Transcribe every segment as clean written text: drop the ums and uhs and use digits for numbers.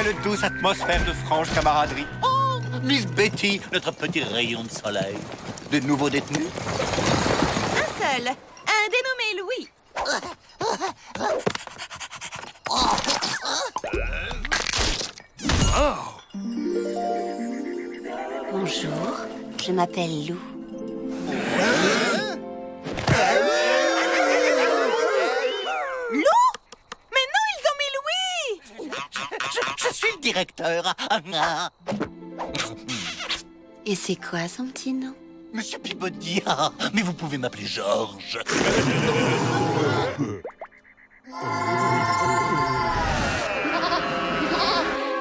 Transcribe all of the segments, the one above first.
Quelle douce atmosphère de franche camaraderie. Oh, Miss Betty, notre petit rayon de soleil. De nouveaux détenus? Un seul, un dénommé Louis. Bonjour, je m'appelle Lou. Lou? Mais non, ils ont mis Louis! Je suis le directeur. Et c'est quoi son petit nom? Monsieur Peabody, mais vous pouvez m'appeler Georges.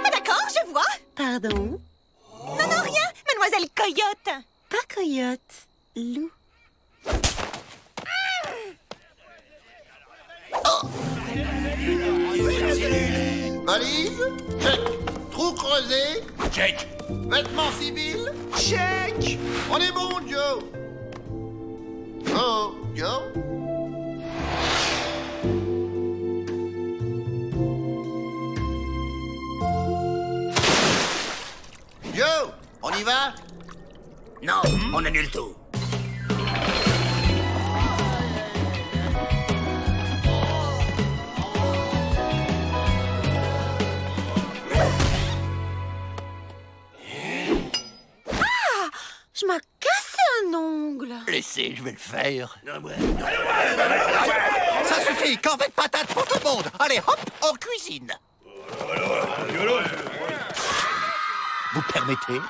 Ah d'accord, je vois. Pardon? Non, non, rien, mademoiselle Coyote. Pas Coyote, Lou. Valise? Check. Trou creusé? Check. Vêtements civils? Check. On est bon, Joe. Oh, Joe? Joe, on y va? Non, on annule tout. Je m'as cassé un ongle. Laissez, je vais le faire. Ça suffit, corvée de patates pour tout le monde. Allez, hop, en cuisine. Vous permettez?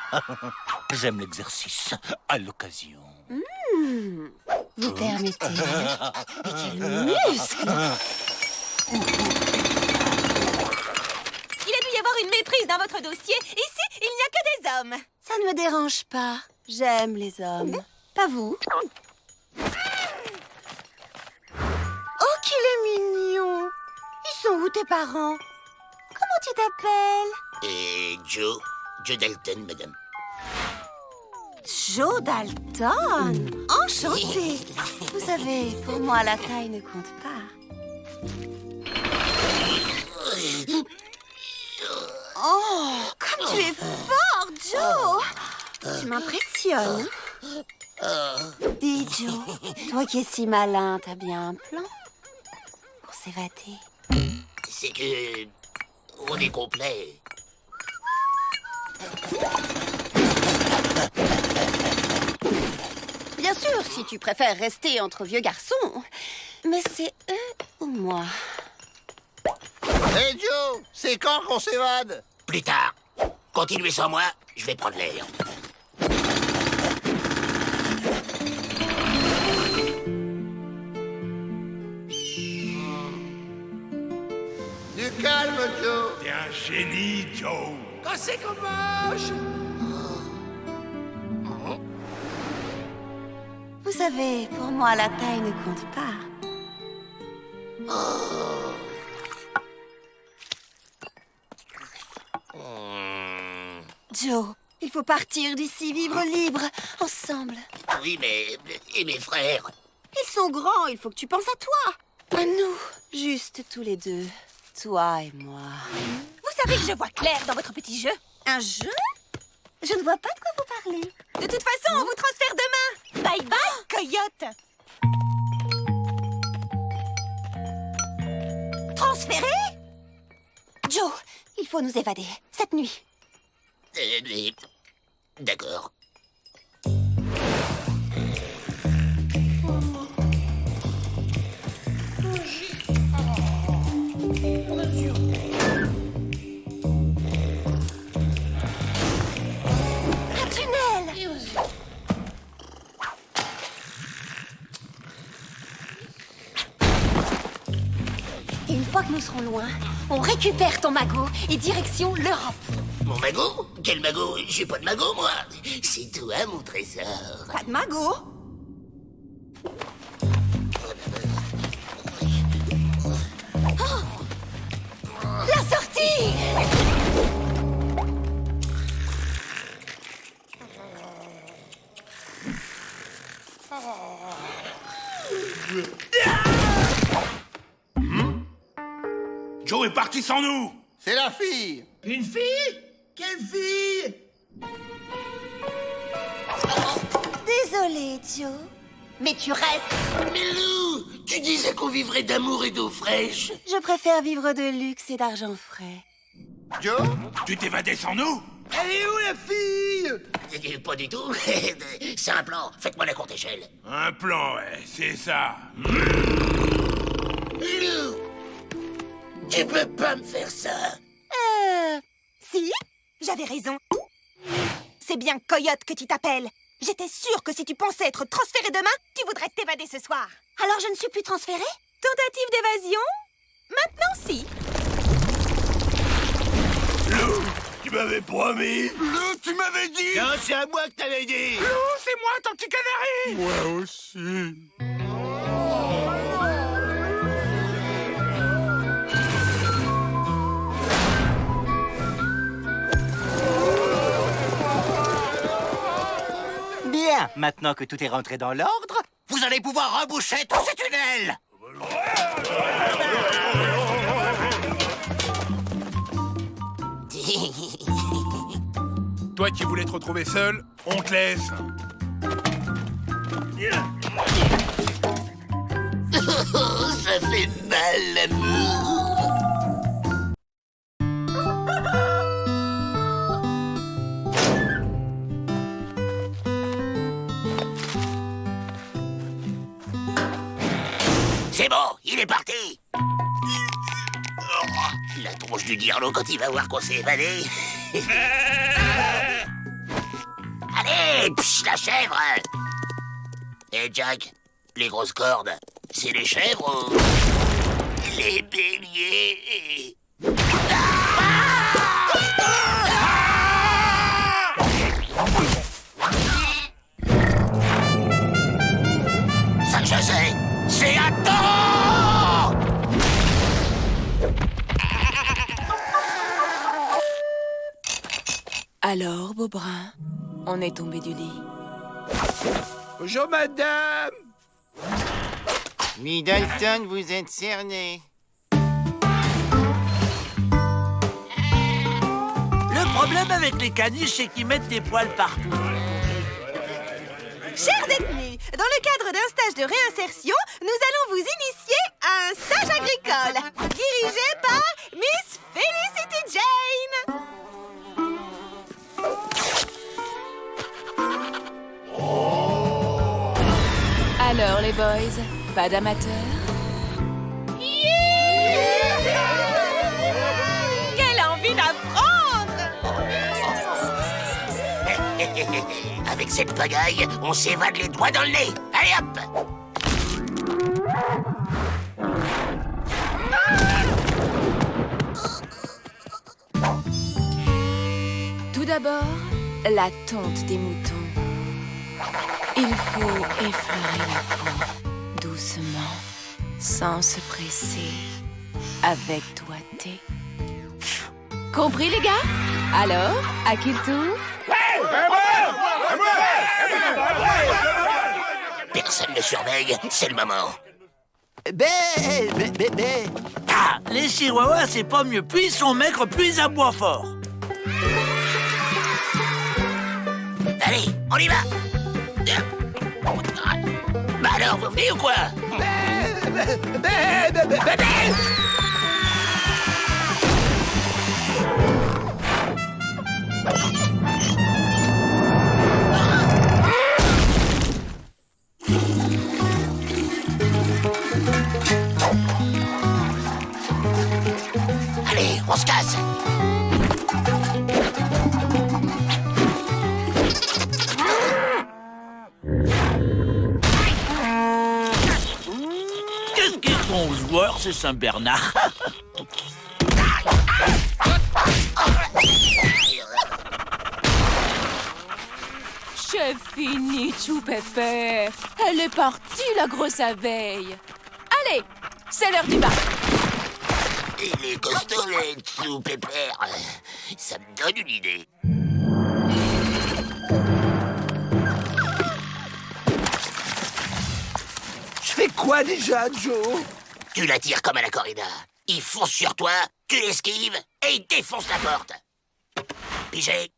J'aime l'exercice, à l'occasion. Vous permettez? Mais quel muscle! Il a dû y avoir une méprise dans votre dossier. Ici, il n'y a que des hommes. Ça ne me dérange pas. J'aime les hommes. Pas vous? Oh, qu'il est mignon! Ils sont où tes parents? Comment tu t'appelles? Et Joe Dalton, madame. Joe Dalton! Enchanté! Vous savez, pour moi, la taille ne compte pas. Oh, comme tu es fort, Joe! Tu m'impressionnes. Dis, Joe, toi qui es si malin, t'as bien un plan pour s'évader? C'est que... on est complet. Bien sûr, si tu préfères rester entre vieux garçons. Mais c'est eux ou moi? Hey, Joe, c'est quand qu'on s'évade? Plus tard. Continuez sans moi, je vais prendre l'air. Du calme, Joe. T'es un génie, Joe. Quand c'est qu'on mange? Vous savez, pour moi, la taille ne compte pas. Joe, il faut partir d'ici, vivre libre, ensemble. Oui, mais... et mes frères? Ils sont grands, il faut que tu penses à toi. À nous, juste tous les deux, toi et moi. Vous savez que je vois clair dans votre petit jeu. Un jeu? Je ne vois pas de quoi vous parlez. De toute façon, on vous transfère demain. Bye bye, Coyote. Transféré? Joe, il faut nous évader, cette nuit. Mais... d'accord. Un tunnel! Et une fois que nous serons loin, on récupère ton magot et direction l'Europe. Mon magot? Quel magot? J'ai pas de magot, moi. C'est toi, mon trésor. Pas de magot. La sortie! Joe est parti sans nous. C'est la fille. Une fille? Quelle fille? Désolée, Joe. Mais tu restes. Mais Lou, tu disais qu'on vivrait d'amour et d'eau fraîche. Je préfère vivre de luxe et d'argent frais. Joe? Tu t'évadais sans nous? Elle est où la fille? Pas du tout. C'est un plan. Faites-moi la courte échelle. Un plan, ouais, c'est ça. Lou, tu peux pas me faire ça. Si, j'avais raison. C'est bien Coyote que tu t'appelles. J'étais sûre que si tu pensais être transféré demain, tu voudrais t'évader ce soir. Alors je ne suis plus transférée? Tentative d'évasion? Maintenant, si. Lou, tu m'avais promis. Lou, tu m'avais dit. Non, c'est à moi que t'avais dit. Lou, c'est moi ton petit canari. Moi aussi. Bien, maintenant que tout est rentré dans l'ordre, vous allez pouvoir reboucher tous ces tunnels. Toi qui voulais te retrouver seul, on te laisse. Oh, ça fait mal, l'amour. C'est bon, il est parti. La tronche du Dirlo quand il va voir qu'on s'est évadé. Allez, psh, la chèvre. Eh Jack, les grosses cordes, c'est les chèvres ou les béliers? Ça que je sais, c'est un taureau! Alors, Beaubrun, on est tombé du lit. Bonjour, madame. Middleton, vous êtes cerné. Le problème avec les caniches, c'est qu'ils mettent des poils partout. Chers détenus, dans le cadre d'un stage de réinsertion, nous allons vous initier à un stage agricole, dirigé par Miss Felicity Jane. Alors les boys, pas d'amateurs? Quelle envie d'apprendre! Avec cette pagaille, on s'évade les doigts dans le nez. Allez hop! Tout d'abord, la tonte des moutons. Il faut effleurer la peau, doucement, sans se presser, avec doigté. Compris les gars? Alors, à qui le tour? Personne ne surveille, c'est le moment. Ah, les chihuahuas, c'est pas mieux. Plus ils sont maigres, plus ils aboient fort. Allez, on y va! Bah alors, vous venez ou quoi? Allez, on se casse! Qu'est-ce qu'ils sont aux joueurs, ces Saint-Bernard? C'est fini, Chou Pépère. Elle est partie, la grosse abeille. Allez, c'est l'heure du bain. Il est costaud, les sous-pépères. Ça me donne une idée. Je fais quoi déjà, Joe? Tu la tires comme à la corrida. Il fonce sur toi, tu esquives et il défonce la porte. Pigé.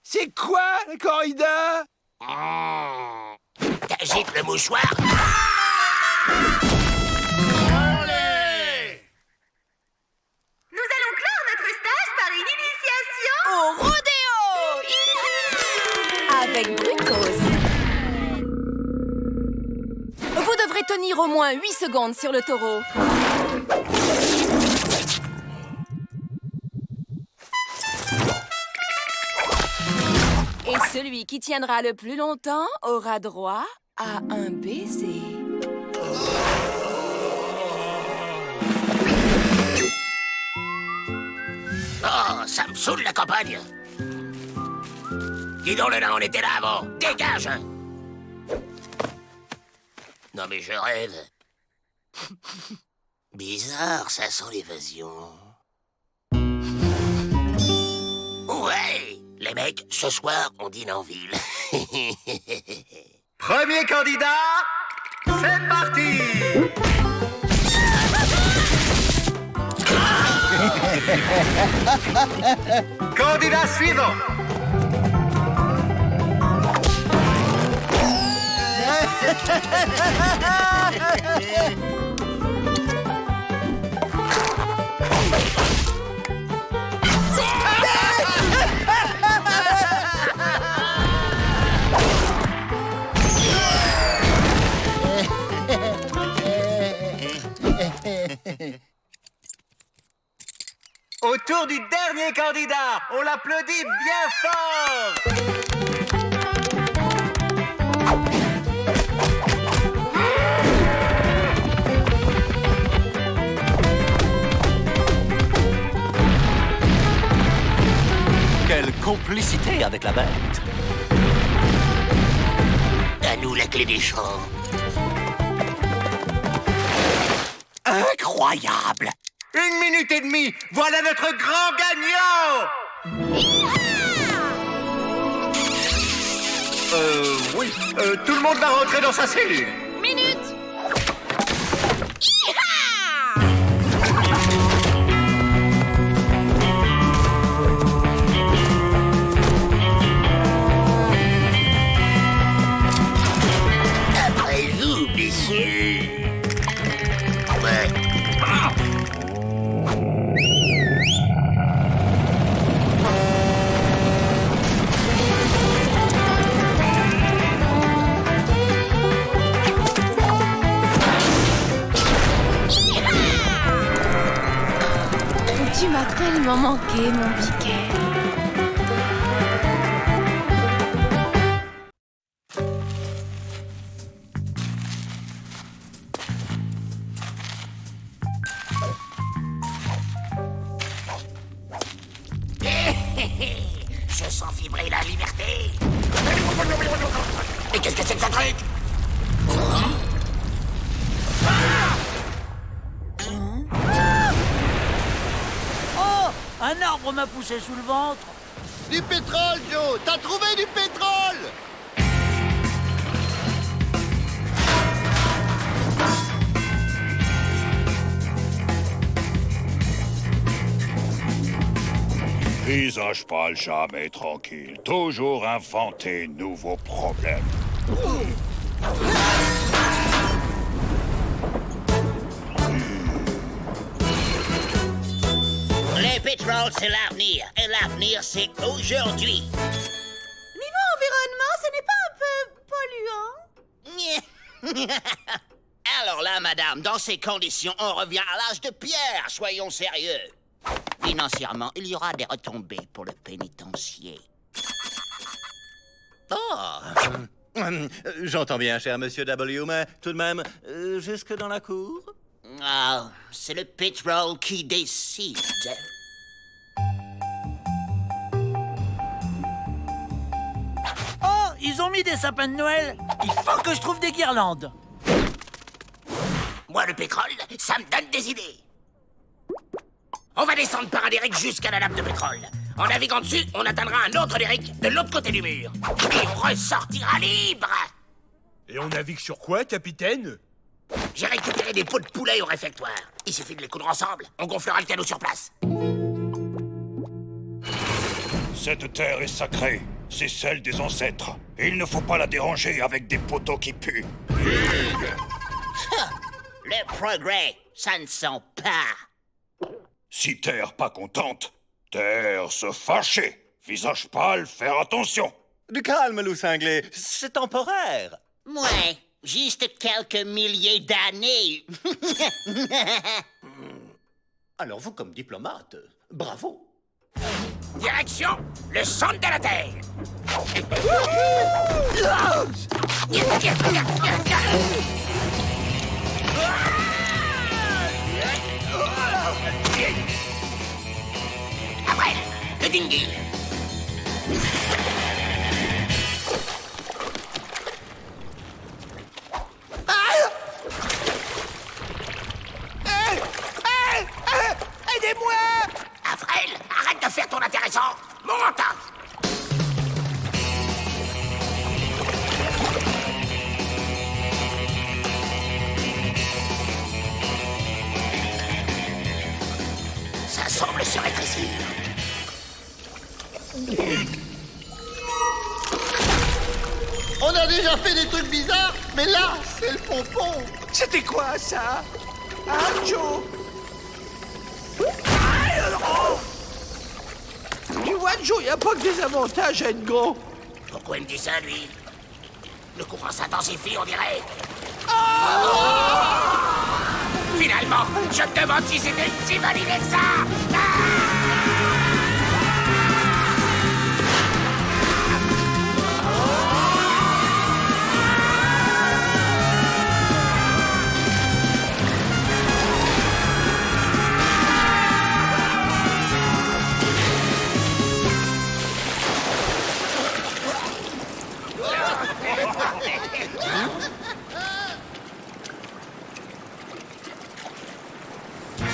C'est quoi, la corrida? T'agites le mouchoir. Allez! Nous allons clore notre stage par une initiation Au rodéo! Avec Bricos. Vous devrez tenir au moins 8 secondes sur le taureau. Et celui qui tiendra le plus longtemps aura droit à un baiser. Oh, ça me saoule la campagne. Dis donc, le nain, on était là avant. Dégage! Non mais je rêve. Bizarre, ça sent l'évasion. Ouais! Les mecs, ce soir, on dîne en ville. Premier candidat, c'est parti. Candidat suivant. Au tour du dernier candidat, on l'applaudit bien fort. Quelle complicité avec la bête. À nous la clé des champs. Incroyable. 1 minute et demie, voilà notre grand gagnant. Oui, tout le monde va rentrer dans sa cellule. Minute! Après vous, messieurs. Ouais. Tu m'as tellement manqué, mon biquet. Je sens vibrer la liberté. Mais qu'est-ce que c'est que ce truc? Oh, un arbre m'a poussé sous le ventre. Du pétrole, Joe. T'as trouvé du pétrole. Prise un cheval jamais tranquille. Toujours inventer nouveaux problèmes. Les pétroles, c'est l'avenir. Et l'avenir, c'est aujourd'hui. Niveau environnement, ce n'est pas un peu polluant? Alors là, madame, dans ces conditions, on revient à l'âge de pierre. Soyons sérieux. Financièrement, il y aura des retombées pour le pénitencier. Oh. J'entends bien, cher monsieur W, mais tout de même, jusque dans la cour. Ah, c'est le pétrole qui décide. Oh, ils ont mis des sapins de Noël. Il faut que je trouve des guirlandes. Moi, le pétrole, ça me donne des idées. On va descendre par un derrick jusqu'à la nappe de pétrole. En naviguant dessus, on atteindra un autre derrick de l'autre côté du mur. Et on ressortira libre. Et on navigue sur quoi, capitaine? J'ai récupéré des pots de poulet au réfectoire. Il suffit de les coudre ensemble. On gonflera le canot sur place. Cette terre est sacrée. C'est celle des ancêtres. Il ne faut pas la déranger avec des poteaux qui puent. Le progrès, ça ne sent pas. Si terre pas contente, terre se fâcher. Visage pâle, faire attention. Du calme, loup cinglé, c'est temporaire. Ouais, juste quelques milliers d'années. Alors vous, comme diplomate, bravo. Direction, le centre de la Terre. Après, le dinghy. Aidez-moi! Avril, arrête de faire ton intéressant. Monte! Ça semble se rétrécir. On a déjà fait des trucs bizarres, mais là, c'est le pompon. C'était quoi, ça? Hein, Joe? Tu vois, Joe, y a pas que des avantages à être gros. Pourquoi il me dit ça, lui? Le courant s'intensifie, on dirait. Finalement, je me demande si c'était une si bonne idée que ça.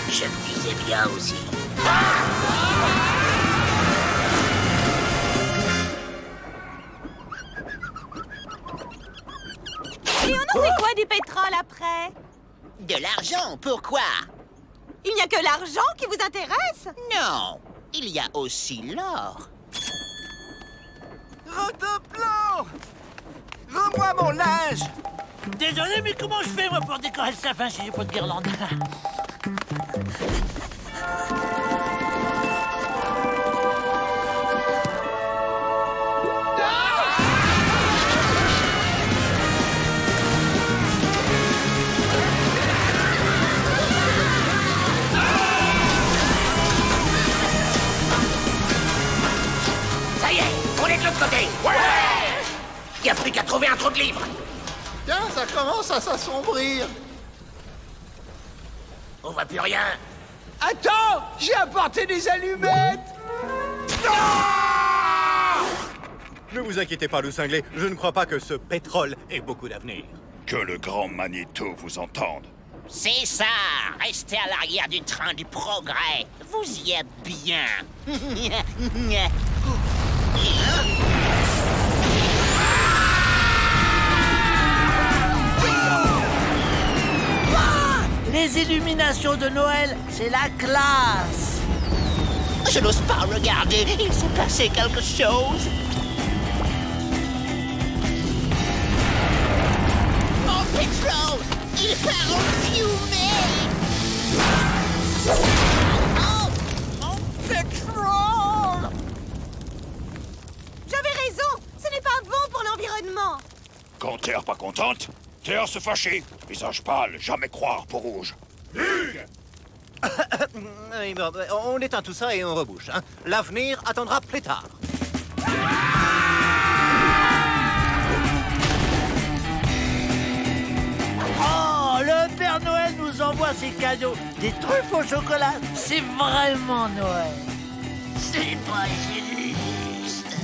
Je me disais bien aussi. Et on en fait quoi du pétrole après? De l'argent, pourquoi? Il n'y a que l'argent qui vous intéresse? Non, il y a aussi l'or. Rotoplan! Rends-moi mon linge! Désolé, mais comment je fais, moi, pour décorer le sapin si j'ai pas de guirlande? Ça y est, on est de l'autre côté. Ouais! Il n'y a plus qu'à trouver un trou de libre. Tiens, ça commence à s'assombrir. On voit plus rien. Attends! J'ai apporté des allumettes! Ne vous inquiétez pas, loup cinglé, je ne crois pas que ce pétrole ait beaucoup d'avenir. Que le grand Magnéto vous entende. C'est ça! Restez à l'arrière du train du progrès. Vous y êtes bien. Les illuminations de Noël, c'est la classe! Je n'ose pas regarder. Il s'est passé quelque chose. Mon pétrole! Il part en fumée! Oh! Mon pétrole! J'avais raison! Ce n'est pas bon pour l'environnement! Quand terre pas contente, terre se fâcher. Visage pâle, jamais croire peau rouge. Oui, bon, on éteint tout ça et on rebouche. Hein. L'avenir attendra plus tard. Oh, le Père Noël nous envoie ses cadeaux. Des truffes au chocolat, c'est vraiment Noël. C'est pas juste.